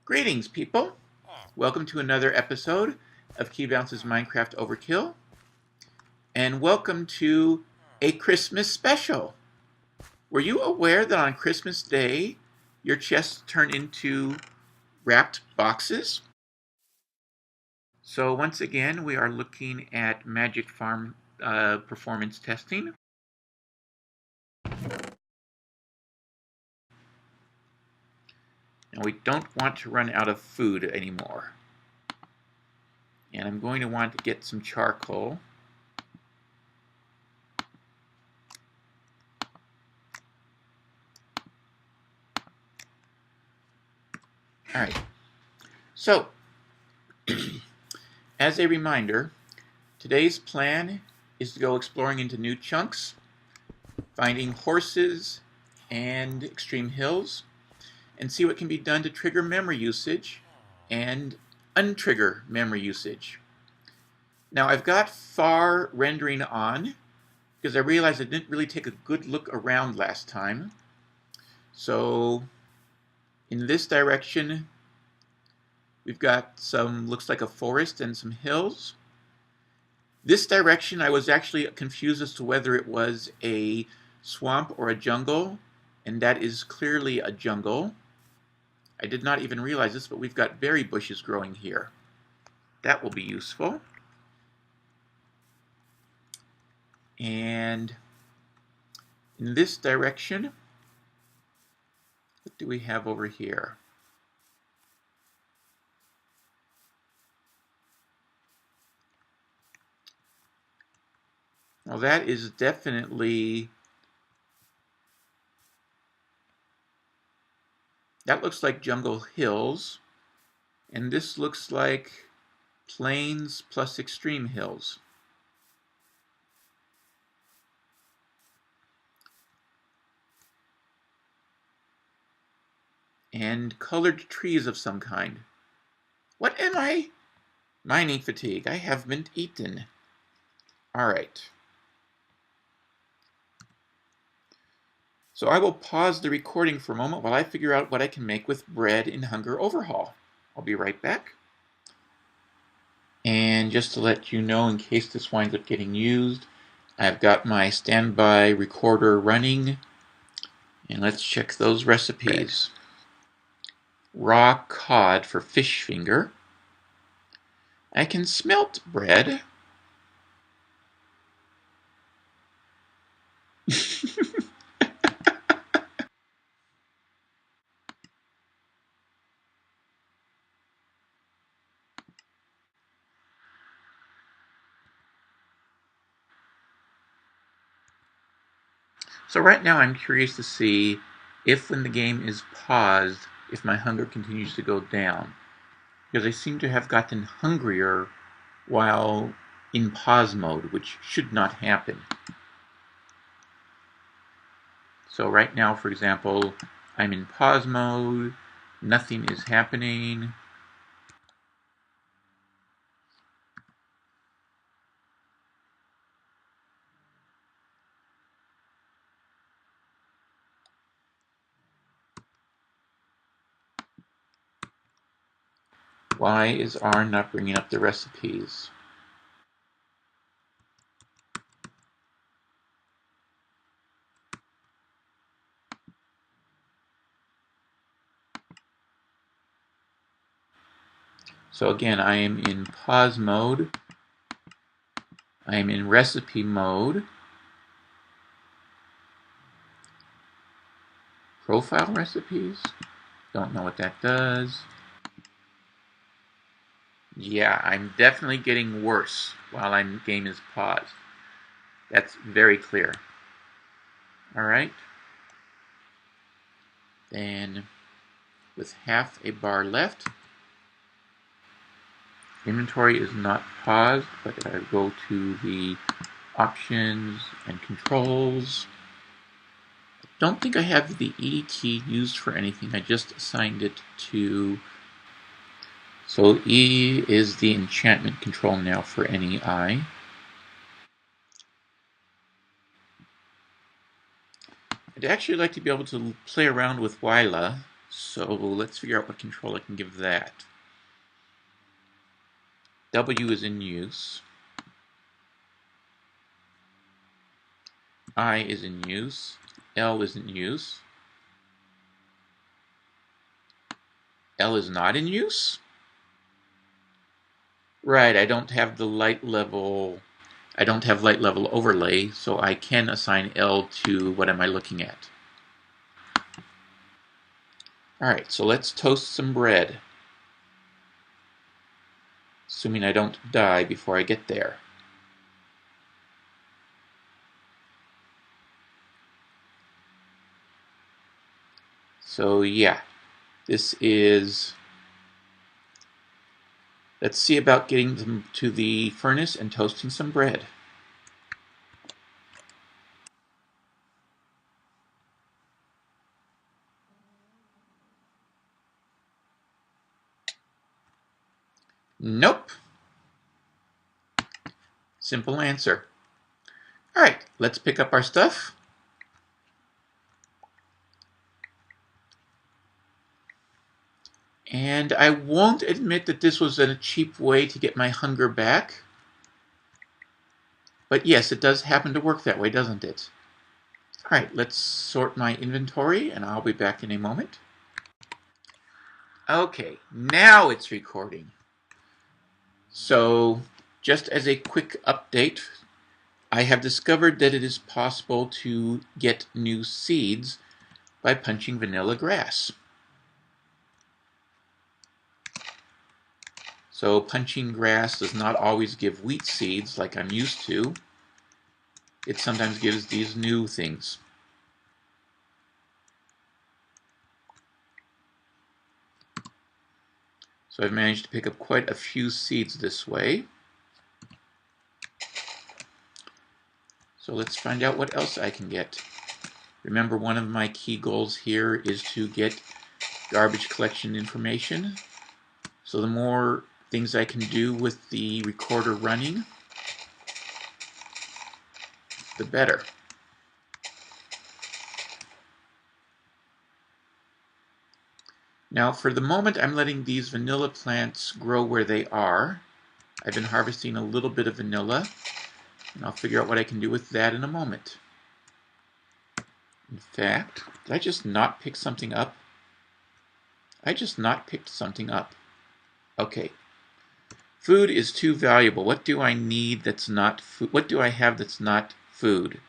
Greetings, people! Welcome to another episode of Keybounce's Minecraft Overkill, and welcome to a Christmas special. Were you aware that on Christmas Day, your chests turn into wrapped boxes? So once again, we are looking at Magic Farm performance testing. And we don't want to run out of food anymore. And I'm going to want to get some charcoal. Alright, so as a reminder, today's plan is to go exploring into new chunks, finding horses and extreme hills, and see what can be done to trigger memory usage and untrigger memory usage. Now I've got far rendering on because I realized I didn't really take a good look around last time. So in this direction we've got some, looks like a forest and some hills. This direction I was actually confused as to whether it was a swamp or a jungle, and that is clearly a jungle. I did not even realize this, but we've got berry bushes growing here. That will be useful. And in this direction, what do we have over here? Well, that is definitely, that looks like jungle hills, and this looks like plains plus extreme hills. And colored trees of some kind. What am I? Mining fatigue. I haven't eaten. Alright. So I will pause the recording for a moment while I figure out what I can make with bread in Hunger Overhaul. I'll be right back. And just to let you know, in case this winds up getting used, I've got my standby recorder running. And let's check those recipes. Raw cod for fish finger. I can smelt bread. So right now I'm curious to see if when the game is paused, if my hunger continues to go down. Because I seem to have gotten hungrier while in pause mode, which should not happen. So right now, for example, I'm in pause mode, nothing is happening. Why is R not bringing up the recipes? So again, I am in pause mode. I am in recipe mode. Profile recipes? Don't know what that does. Yeah, I'm definitely getting worse while game is paused. That's very clear. Alright. Then, with half a bar left, inventory is not paused, but I go to the options and controls. I don't think I have the E key used for anything. I just assigned it to... So E is the enchantment control now for NEI. I'd actually like to be able to play around with Wyla, So let's figure out what control I can give that. W is in use. I is in use. L is in use. L is not in use? Right, I don't have the light level. I don't have light level overlay, so I can assign L to what am I looking at. Alright, so let's toast some bread. Assuming I don't die before I get there. So yeah, this is... Let's see about getting them to the furnace and toasting some bread. Nope. Simple answer. Alright, let's pick up our stuff. And I won't admit that this was a cheap way to get my hunger back. But yes, it does happen to work that way, doesn't it? Alright, let's sort my inventory, and I'll be back in a moment. Okay, now it's recording. So, just as a quick update, I have discovered that it is possible to get new seeds by punching vanilla grass. So punching grass does not always give wheat seeds like I'm used to. It sometimes gives these new things. So I've managed to pick up quite a few seeds this way. So let's find out what else I can get. Remember, one of my key goals here is to get garbage collection information. So the more things I can do with the recorder running, the better. Now, for the moment, I'm letting these vanilla plants grow where they are. I've been harvesting a little bit of vanilla, and I'll figure out what I can do with that in a moment. In fact, did I just not pick something up? I just not picked something up. Okay. Food is too valuable. What do I need that's not food? What do I have that's not food?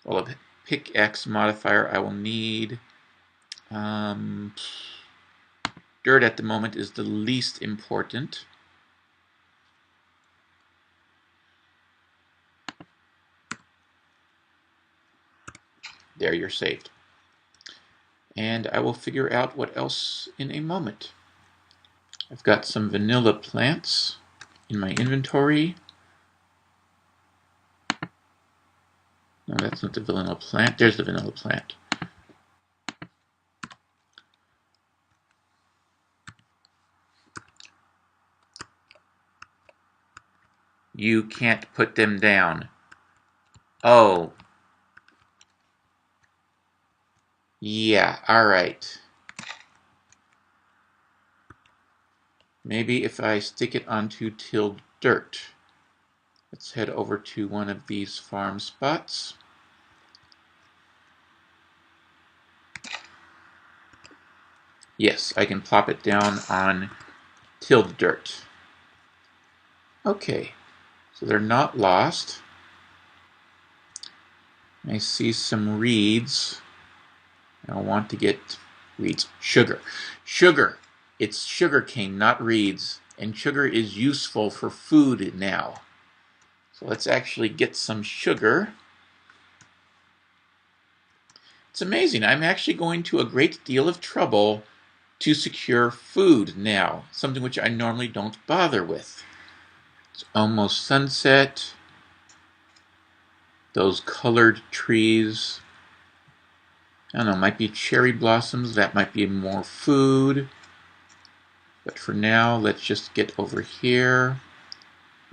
Well, a pickaxe modifier I will need. Dirt at the moment is the least important. There, you're saved. And I will figure out what else in a moment. I've got some vanilla plants in my inventory. No, that's not the vanilla plant. There's the vanilla plant. You can't put them down. Oh. Yeah, alright. Maybe if I stick it onto tilled dirt. Let's head over to one of these farm spots. Yes, I can plop it down on tilled dirt. Okay, so they're not lost. I see some reeds. I want to get reeds. Sugar. Sugar! It's sugar cane, not reeds. And sugar is useful for food now. So let's actually get some sugar. It's amazing. I'm actually going to a great deal of trouble to secure food now, something which I normally don't bother with. It's almost sunset. Those colored trees, I don't know, might be cherry blossoms. That might be more food. But for now, let's just get over here.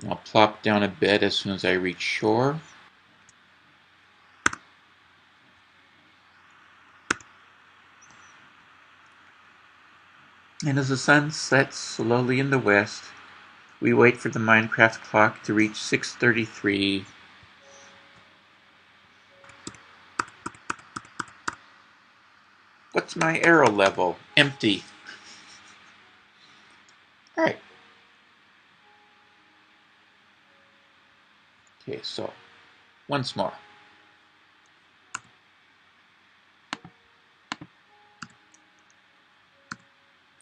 I'll plop down a bed as soon as I reach shore. And as the sun sets slowly in the west, we wait for the Minecraft clock to reach 6:33. What's my arrow level? Empty. Alright. Okay, so once more.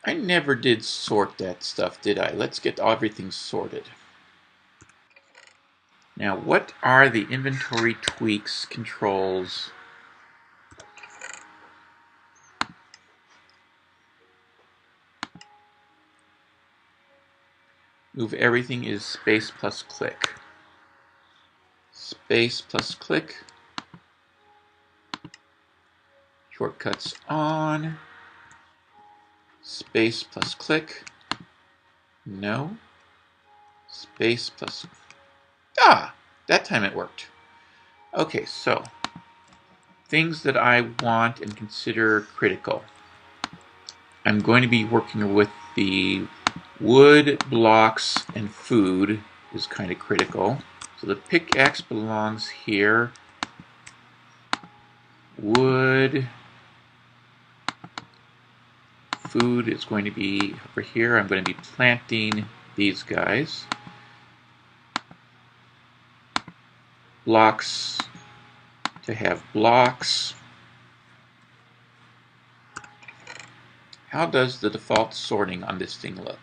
I never did sort that stuff, did I? Let's get everything sorted. Now, what are the inventory tweaks, controls? Move everything is space plus click. Space plus click. Shortcuts on. Space plus click. No. Space plus... Ah! That time it worked. Okay, so things that I want and consider critical. I'm going to be working with the wood, blocks, and food is kind of critical. So the pickaxe belongs here. Wood, food is going to be over here. I'm going to be planting these guys. Blocks to have blocks. How does the default sorting on this thing look?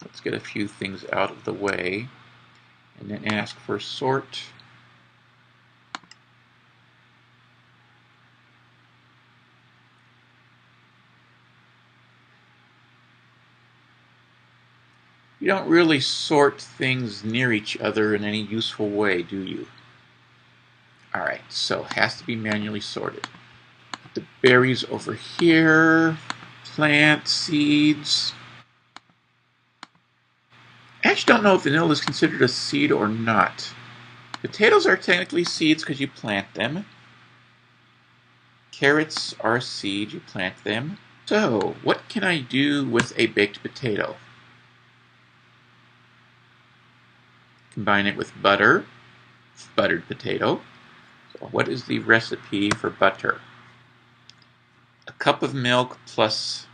Let's get a few things out of the way and then ask for sort. You don't really sort things near each other in any useful way, do you? Alright, so it has to be manually sorted. The berries over here, plant seeds. I actually don't know if vanilla is considered a seed or not. Potatoes are technically seeds because you plant them. Carrots are a seed, you plant them. So, what can I do with a baked potato? Combine it with butter, buttered potato. So what is the recipe for butter? A cup of milk plus...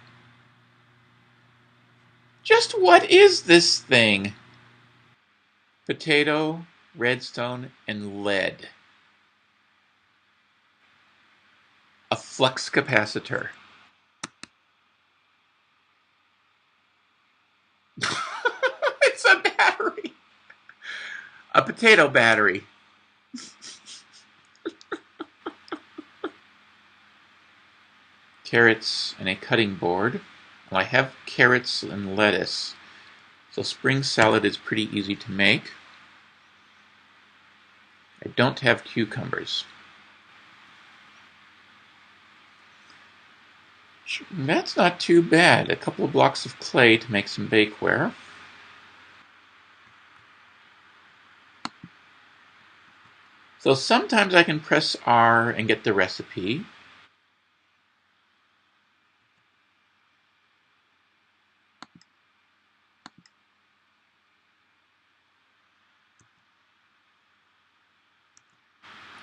Just what is this thing? Potato, redstone, and lead. A flux capacitor. It's a battery. A potato battery. Carrots and a cutting board. Well, I have carrots and lettuce, so spring salad is pretty easy to make. I don't have cucumbers. That's not too bad. A couple of blocks of clay to make some bakeware. So sometimes I can press R and get the recipe.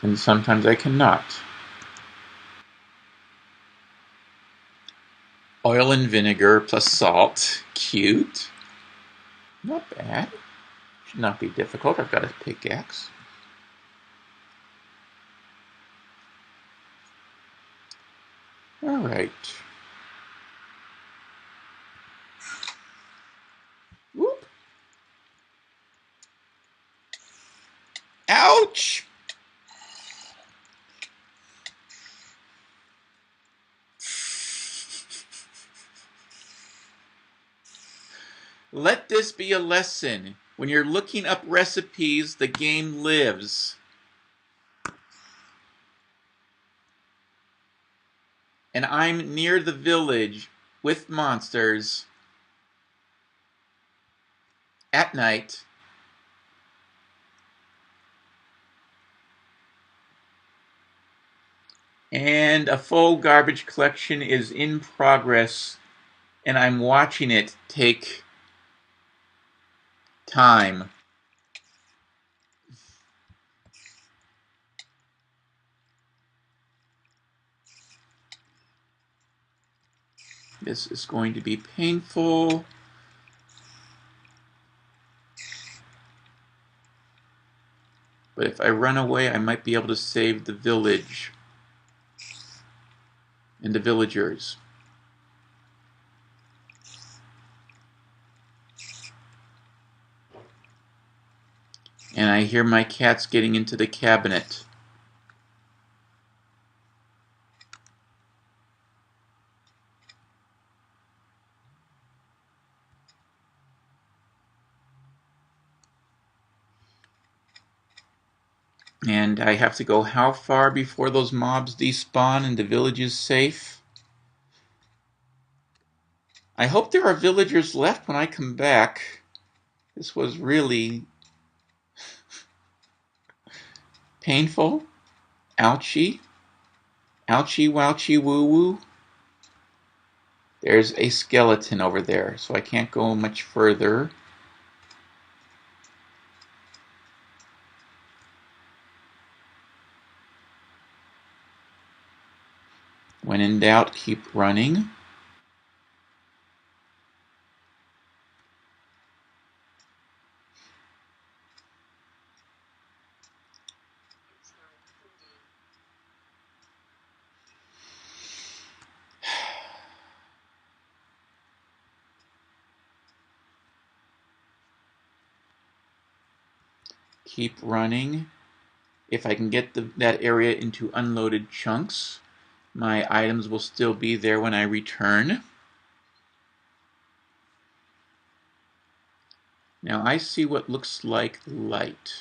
And sometimes I cannot. Oil and vinegar plus salt. Cute. Not bad. Should not be difficult. I've got a pickaxe. Alright. Whoop. Ouch! Let this be a lesson. When you're looking up recipes, the game lives. And I'm near the village with monsters at night. And a full garbage collection is in progress, and I'm watching it take time. This is going to be painful. But if I run away, I might be able to save the village and the villagers. And I hear my cats getting into the cabinet. And I have to go how far before those mobs despawn and the village is safe? I hope there are villagers left when I come back. This was really painful. Ouchie. Ouchie wouchie woo woo. There's a skeleton over there, so I can't go much further. When in doubt, keep running. Keep running. If I can get that area into unloaded chunks, my items will still be there when I return. Now I see what looks like light.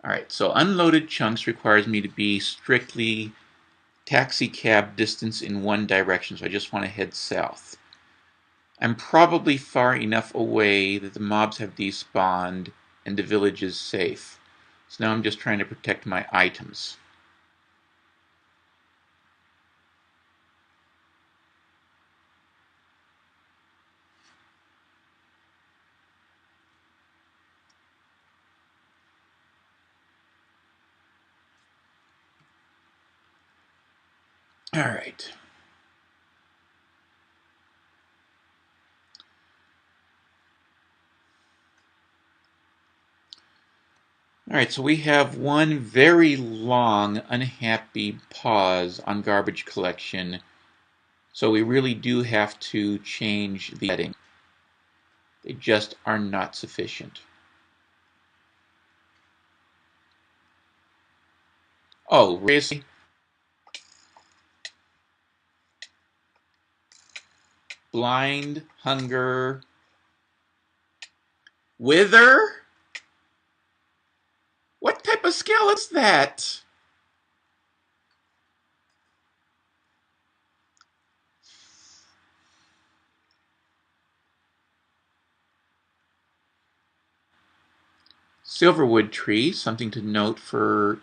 Alright, so unloaded chunks requires me to be strictly taxi cab distance in one direction, so I just want to head south. I'm probably far enough away that the mobs have despawned and the village is safe. So now I'm just trying to protect my items. Alright. Alright, so we have one very long, unhappy pause on garbage collection. So we really do have to change the setting. They just are not sufficient. Oh, really? Blind, hunger, wither? What type of skill is that? Silverwood tree, something to note for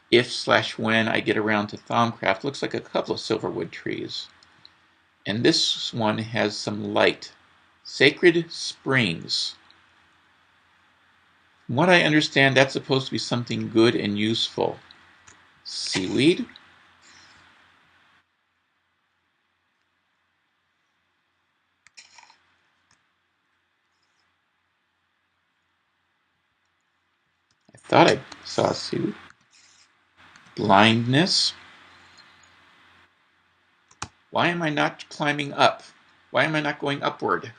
if/when I get around to Thaumcraft. Looks like a couple of silverwood trees. And this one has some light. Sacred Springs. From what I understand, that's supposed to be something good and useful. Seaweed. I thought I saw seaweed. Blindness. Why am I not climbing up? Why am I not going upward?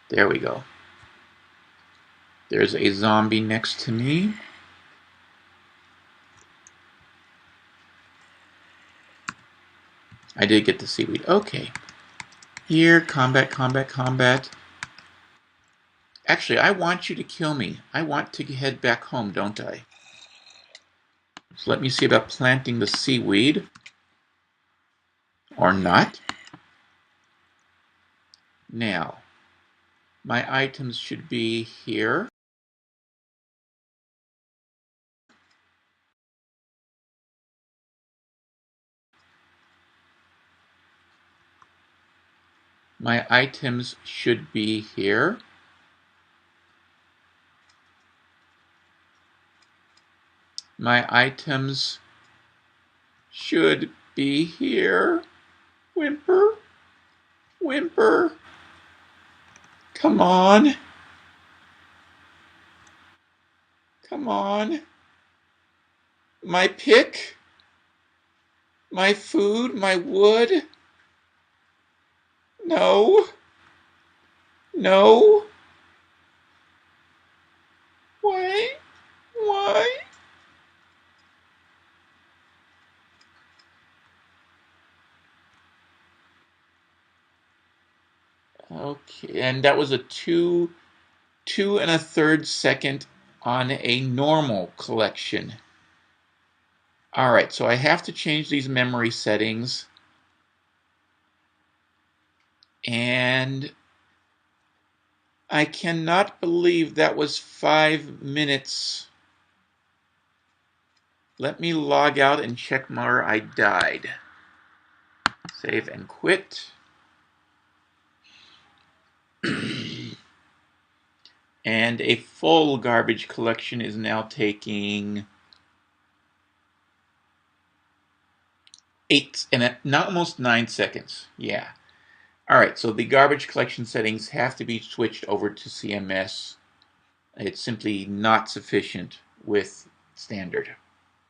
There we go. There's a zombie next to me. I did get the seaweed. Okay. Here, combat, combat, combat. Actually, I want you to kill me. I want to head back home, don't I? So let me see about planting the seaweed. Or not. Now, my items should be here. My items should be here. My items should be here. Whimper, whimper. Come on. Come on. My pick, my food, my wood. No. No. Why? Why? Okay, and that was a 2 2 1/3 second on a normal collection. All right, so I have to change these memory settings. And I cannot believe that was 5 minutes. Let me log out and check where I died. Save and quit. And a full garbage collection is now taking 8 and not almost 9 seconds. Yeah. All right, so the garbage collection settings have to be switched over to CMS. It's simply not sufficient with standard.